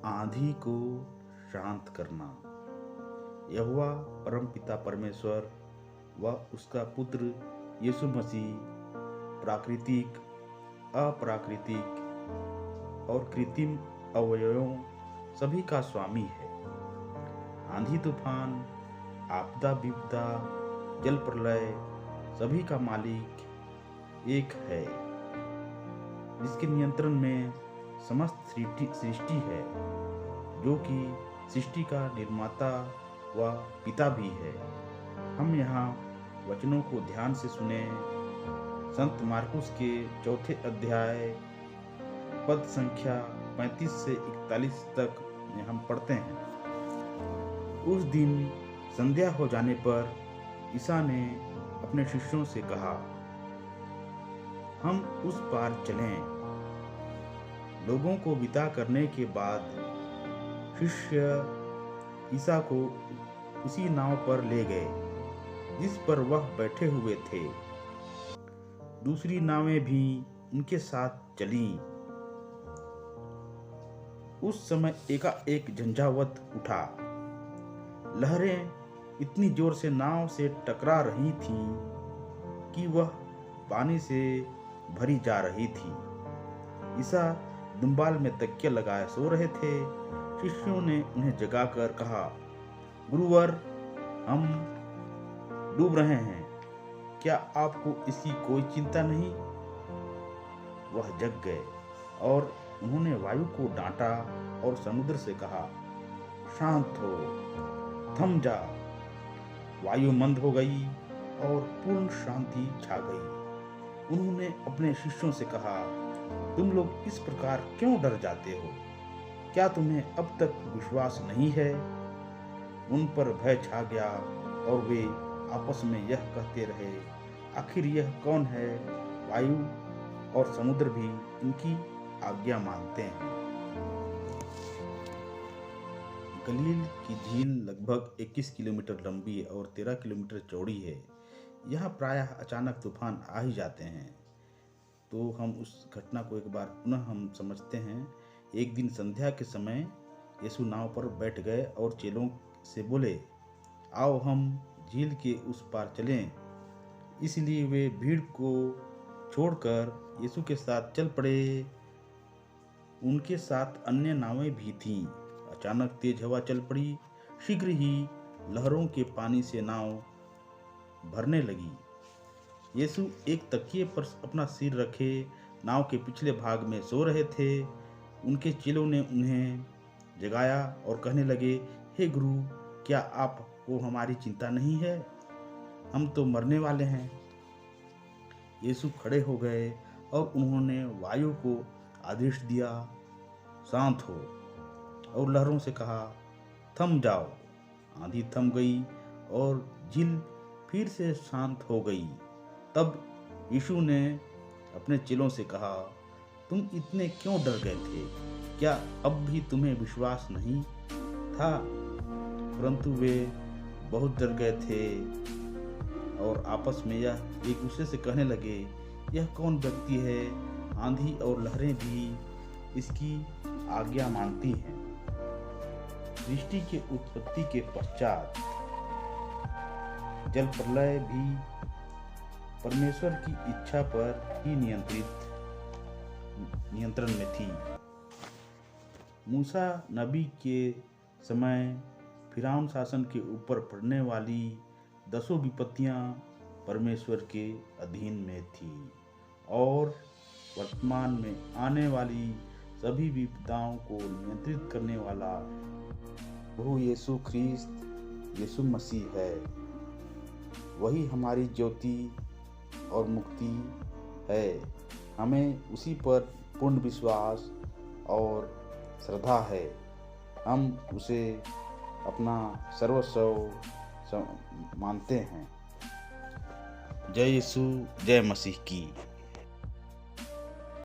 आंधी को शांत करना। यहोवा परमपिता परमेश्वर व उसका पुत्र यीशु मसीह प्राकृतिक, अप्राकृतिक और कृत्रिम अवयवों सभी का स्वामी है। आंधी तूफान, आपदा विपदा, जल प्रलय सभी का मालिक एक है, जिसके नियंत्रण में समस्त सृष्टि है, जो कि सृष्टि का निर्माता व पिता भी है। हम यहाँ वचनों को ध्यान से सुने। संत मार्कुस के 4 अध्याय पद संख्या 35 से 41 तक में हम पढ़ते हैं। उस दिन संध्या हो जाने पर ईसा ने अपने शिष्यों से कहा, हम उस पार चलें। लोगों को विदा करने के बाद शिष्य ईसा को उसी नाव पर ले गए जिस पर वह बैठे हुए थे। दूसरी नावें भी उनके साथ चलीं। उस समय एकाएक झंझावात उठा। लहरें इतनी जोर से नाव से टकरा रही थीं कि वह पानी से भरी जा रही थी। ईसा दुम्बाल में तकिया लगाए सो रहे थे। शिष्यों ने उन्हें जगाकर कहा, गुरुवर, हम डूब रहे हैं, क्या आपको इसकी कोई चिंता नहीं? वह जग गए और उन्होंने वायु को डांटा और समुद्र से कहा, शांत हो, थम जा। वायु मंद हो गई और पूर्ण शांति छा गई। उन्होंने अपने शिष्यों से कहा, तुम लोग इस प्रकार क्यों डर जाते हो? क्या तुम्हें अब तक विश्वास नहीं है? उन पर भय छा गया और वे आपस में यह कहते रहे, आखिर यह कौन है? वायु और समुद्र भी इनकी आज्ञा मानते हैं। गलील की झील लगभग 21 किलोमीटर लंबी और 13 किलोमीटर चौड़ी है। यहाँ प्रायः अचानक तूफान आ ही जाते हैं। तो हम उस घटना को एक बार पुनः हम समझते हैं। एक दिन संध्या के समय यीशु नाव पर बैठ गए और चेलों से बोले, आओ हम झील के उस पार चलें। इसलिए वे भीड़ को छोड़कर यीशु के साथ चल पड़े। उनके साथ अन्य नावें भी थीं। अचानक तेज हवा चल पड़ी। शीघ्र ही लहरों के पानी से नाव भरने लगी। यीशु एक तकिए पर अपना सिर रखे नाव के पिछले भाग में सो रहे थे। उनके चेलों ने उन्हें जगाया और कहने लगे, हे गुरु, क्या आपको हमारी चिंता नहीं है? हम तो मरने वाले हैं। यीशु खड़े हो गए और उन्होंने वायु को आदेश दिया, शांत हो, और लहरों से कहा, थम जाओ। आंधी थम गई और झील फिर से शांत हो गई। तब यीशु ने अपने चेलों से कहा, तुम इतने क्यों डर गए थे? क्या अब भी तुम्हें विश्वास नहीं था? परंतु वे बहुत डर गए थे और आपस में यह एक दूसरे से कहने लगे, यह कौन व्यक्ति है? आंधी और लहरें भी इसकी आज्ञा मानती हैं। सृष्टि के उत्पत्ति के पश्चात जल प्रलय भी परमेश्वर की इच्छा पर ही नियंत्रण में थी। मूसा नबी के समय फिरौन शासन के ऊपर पड़ने वाली 10 विपत्तियां परमेश्वर के अधीन में थी और वर्तमान में आने वाली सभी विपदाओं को नियंत्रित करने वाला प्रभु यीशु ख्रीस्त यीशु मसीह है। वही हमारी ज्योति और मुक्ति है। हमें उसी पर पूर्ण विश्वास और श्रद्धा है। हम उसे अपना सर्वस्व मानते हैं। जय यीशु, जय मसीह की।